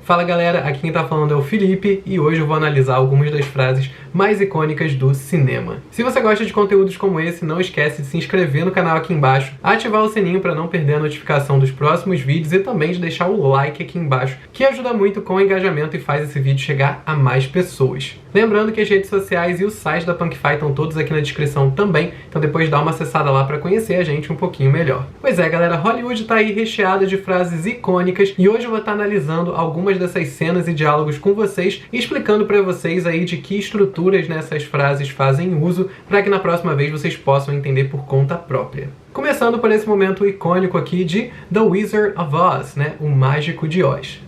Fala galera, aqui quem tá falando é o Felipe e hoje eu vou analisar algumas das frases mais icônicas do cinema. Se você gosta de conteúdos como esse, não esquece de se inscrever no canal aqui embaixo, ativar o sininho para não perder a notificação dos próximos vídeos e também de deixar o like aqui embaixo, que ajuda muito com o engajamento e faz esse vídeo chegar a mais pessoas. Lembrando que as redes sociais e o site da Punkify estão todos aqui na descrição também, então depois dá uma acessada lá para conhecer a gente um pouquinho melhor. Pois é galera, Hollywood tá aí recheada de frases icônicas e hoje eu vou estar analisando algumas dessas cenas e diálogos com vocês e explicando para vocês aí de que estruturas nessas frases fazem uso para que na próxima vez vocês possam entender por conta própria. Começando por esse momento icônico aqui de The Wizard of Oz, né? O Mágico de Oz.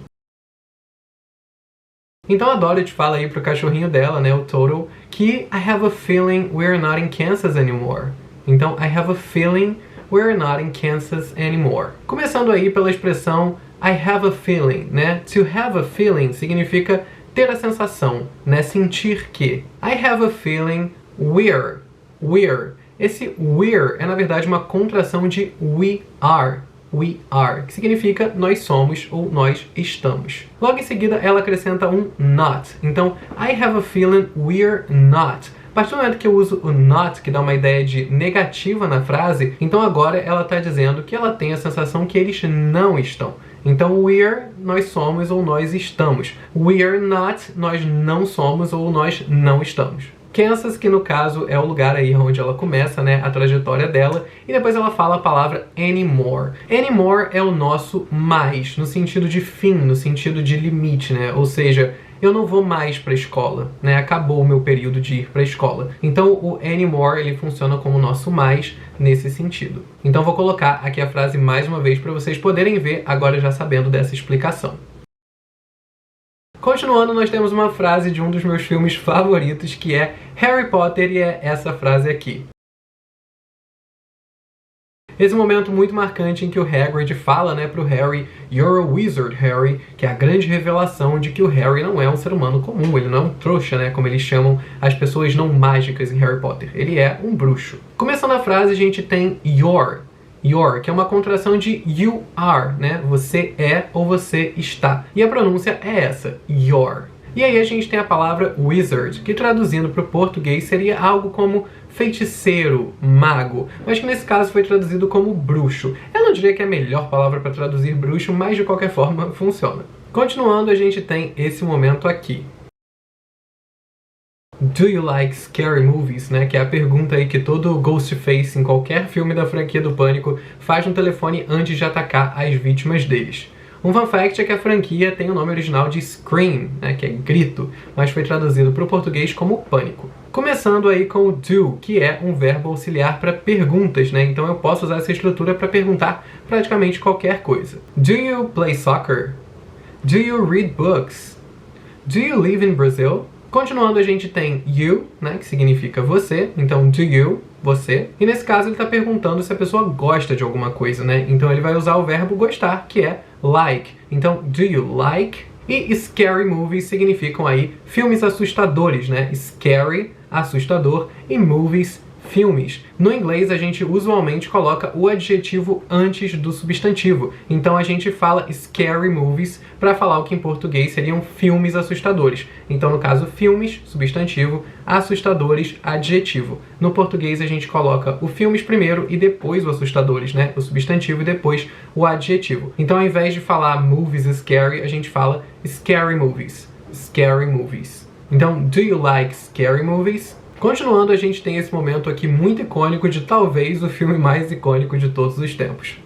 Então a Dorothy fala aí pro cachorrinho dela, né, o Toto, que I have a feeling we're not in Kansas anymore. Então, I have a feeling we're not in Kansas anymore. Começando aí pela expressão I have a feeling, né? To have a feeling significa ter a sensação, né? Sentir que. I have a feeling we're. Esse we're é na verdade uma contração de we are, que significa nós somos ou nós estamos. Logo em seguida ela acrescenta um not. Então, I have a feeling we're not. A partir do momento que eu uso o not, que dá uma ideia de negativa na frase, então agora ela está dizendo que ela tem a sensação que eles não estão. Então, we're, nós somos ou nós estamos. We're not, nós não somos ou nós não estamos. Kansas, que no caso é o lugar aí onde ela começa, né, a trajetória dela, e depois ela fala a palavra anymore. Anymore é o nosso mais, no sentido de fim, no sentido de limite, né, ou seja, eu não vou mais para a escola, né, acabou o meu período de ir para a escola. Então o anymore, ele funciona como o nosso mais nesse sentido. Então vou colocar aqui a frase mais uma vez para vocês poderem ver, agora já sabendo dessa explicação. Continuando, nós temos uma frase de um dos meus filmes favoritos, que é Harry Potter, e é essa frase aqui. Esse momento muito marcante em que o Hagrid fala, né, pro Harry, You're a wizard, Harry, que é a grande revelação de que o Harry não é um ser humano comum, ele não é um trouxa, né, como eles chamam as pessoas não mágicas em Harry Potter. Ele é um bruxo. Começando a frase, a gente tem your, que é uma contração de you are, né? Você é ou você está. E a pronúncia é essa, your. E aí a gente tem a palavra wizard, que traduzindo para o português seria algo como feiticeiro, mago, mas que nesse caso foi traduzido como bruxo. Eu não diria que é a melhor palavra para traduzir bruxo, mas de qualquer forma funciona. Continuando, a gente tem esse momento aqui. Do you like scary movies, né? Que é a pergunta aí que todo Ghostface em qualquer filme da franquia do Pânico faz no telefone antes de atacar as vítimas deles. Um fun fact é que a franquia tem o nome original de Scream, né? Que é grito, mas foi traduzido para o português como Pânico. Começando aí com o do, que é um verbo auxiliar para perguntas, né? Então eu posso usar essa estrutura para perguntar praticamente qualquer coisa. Do you play soccer? Do you read books? Do you live in Brazil? Continuando, a gente tem you, né, que significa você, então do you, você. E nesse caso ele está perguntando se a pessoa gosta de alguma coisa, né? Então ele vai usar o verbo gostar, que é like. Então, do you like? E scary movies significam aí filmes assustadores, né? Scary, assustador, e movies, filmes. No inglês, a gente usualmente coloca o adjetivo antes do substantivo. Então a gente fala scary movies para falar o que em português seriam filmes assustadores. Então, no caso, filmes, substantivo, assustadores, adjetivo. No português, a gente coloca o filmes primeiro e depois o assustadores, né? O substantivo e depois o adjetivo. Então, ao invés de falar movies scary, a gente fala scary movies. Scary movies. Então, do you like scary movies? Continuando, a gente tem esse momento aqui muito icônico de talvez o filme mais icônico de todos os tempos.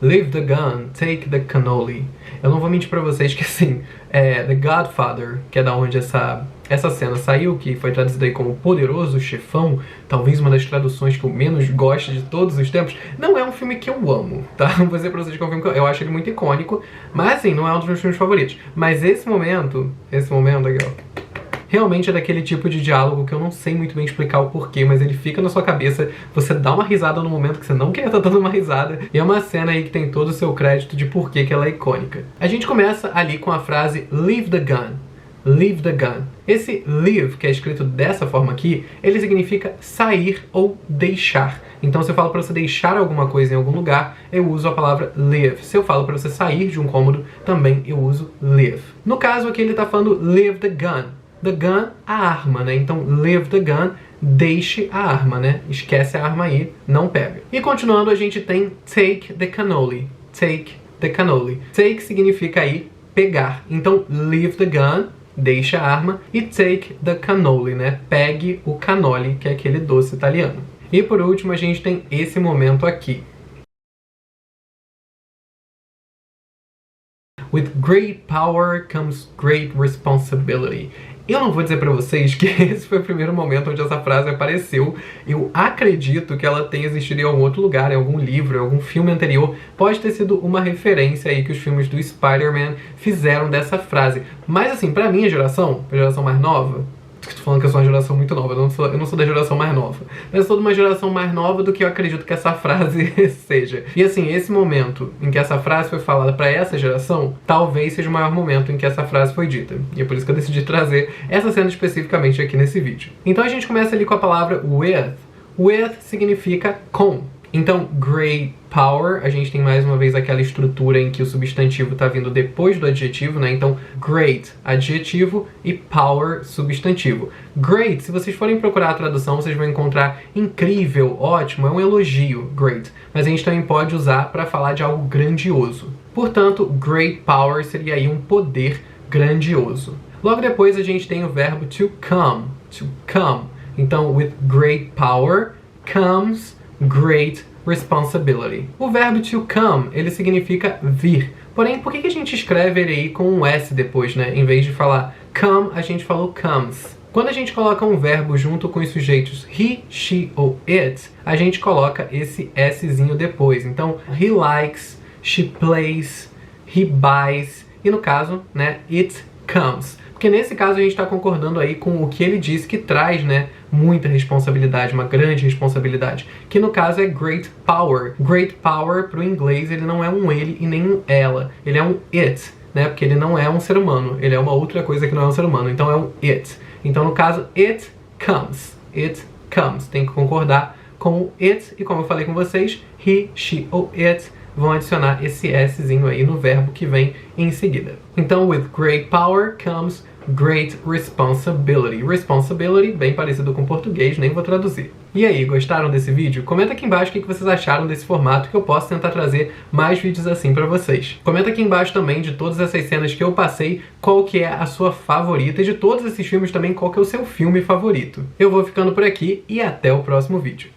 Leave the gun, take the cannoli. Eu não vou mentir pra vocês que assim, The Godfather, que é da onde essa cena saiu, que foi traduzida aí como Poderoso Chefão, talvez uma das traduções que eu menos gosto de todos os tempos, não é um filme que eu amo, tá? Não vou dizer pra vocês que é um filme que eu acho ele muito icônico, mas assim, não é um dos meus filmes favoritos. Mas esse momento aqui, ó, realmente é daquele tipo de diálogo que eu não sei muito bem explicar o porquê, mas ele fica na sua cabeça, você dá uma risada no momento que você não quer estar dando uma risada, e é uma cena aí que tem todo o seu crédito de porquê que ela é icônica. A gente começa ali com a frase Leave the gun. leave the gun. Esse leave, que é escrito dessa forma aqui, ele significa sair ou deixar. Então, se eu falo para você deixar alguma coisa em algum lugar, eu uso a palavra leave. Se eu falo para você sair de um cômodo, também eu uso leave. No caso aqui, ele está falando leave the gun. The gun, a arma, né? Então, leave the gun, deixe a arma, né? Esquece a arma aí, não pega. E continuando, a gente tem take the cannoli. Take the cannoli. Take significa aí pegar. Então, leave the gun, deixa a arma, e take the cannoli, né? Pegue o cannoli, que é aquele doce italiano. E por último, a gente tem esse momento aqui. With great power comes great responsibility. Eu não vou dizer pra vocês que esse foi o primeiro momento onde essa frase apareceu. Eu acredito que ela tenha existido em algum outro lugar, em algum livro, em algum filme anterior. Pode ter sido uma referência aí que os filmes do Spider-Man fizeram dessa frase. Mas assim, pra minha geração, a geração mais nova, tô falando que eu sou uma geração muito nova, eu não sou da geração mais nova, mas eu sou de uma geração mais nova do que eu acredito que essa frase seja. E assim, esse momento em que essa frase foi falada pra essa geração, talvez seja o maior momento em que essa frase foi dita. E é por isso que eu decidi trazer essa cena especificamente aqui nesse vídeo. Então a gente começa ali com a palavra with. With significa com. Então, great power, a gente tem mais uma vez aquela estrutura em que o substantivo está vindo depois do adjetivo, né? Então, great, adjetivo, e power, substantivo. Great, se vocês forem procurar a tradução, vocês vão encontrar incrível, ótimo, é um elogio, great. Mas a gente também pode usar para falar de algo grandioso. Portanto, great power seria aí um poder grandioso. Logo depois a gente tem o verbo to come, to come. Então, with great power comes great responsibility. O verbo to come, ele significa vir. Porém, por que a gente escreve ele aí com um S depois, né? Em vez de falar come, a gente falou comes. Quando a gente coloca um verbo junto com os sujeitos he, she ou it, a gente coloca esse Szinho depois. Então, he likes, she plays, he buys, e no caso, né, it comes. Porque nesse caso a gente está concordando aí com o que ele disse, que traz, né, muita responsabilidade, uma grande responsabilidade, que no caso é great power. Great power pro inglês ele não é um ele e nem um ela, ele é um it, né, porque ele não é um ser humano, ele é uma outra coisa que não é um ser humano, então é um it. Então no caso it comes, tem que concordar com o it, e como eu falei com vocês, he, she ou it vão adicionar esse Szinho aí no verbo que vem em seguida. Então, with great power comes great responsibility. Responsibility, bem parecido com português, nem vou traduzir. E aí, gostaram desse vídeo? Comenta aqui embaixo o que vocês acharam desse formato, que eu posso tentar trazer mais vídeos assim pra vocês. Comenta aqui embaixo também de todas essas cenas que eu passei, qual que é a sua favorita, e de todos esses filmes também, qual que é o seu filme favorito. Eu vou ficando por aqui e até o próximo vídeo.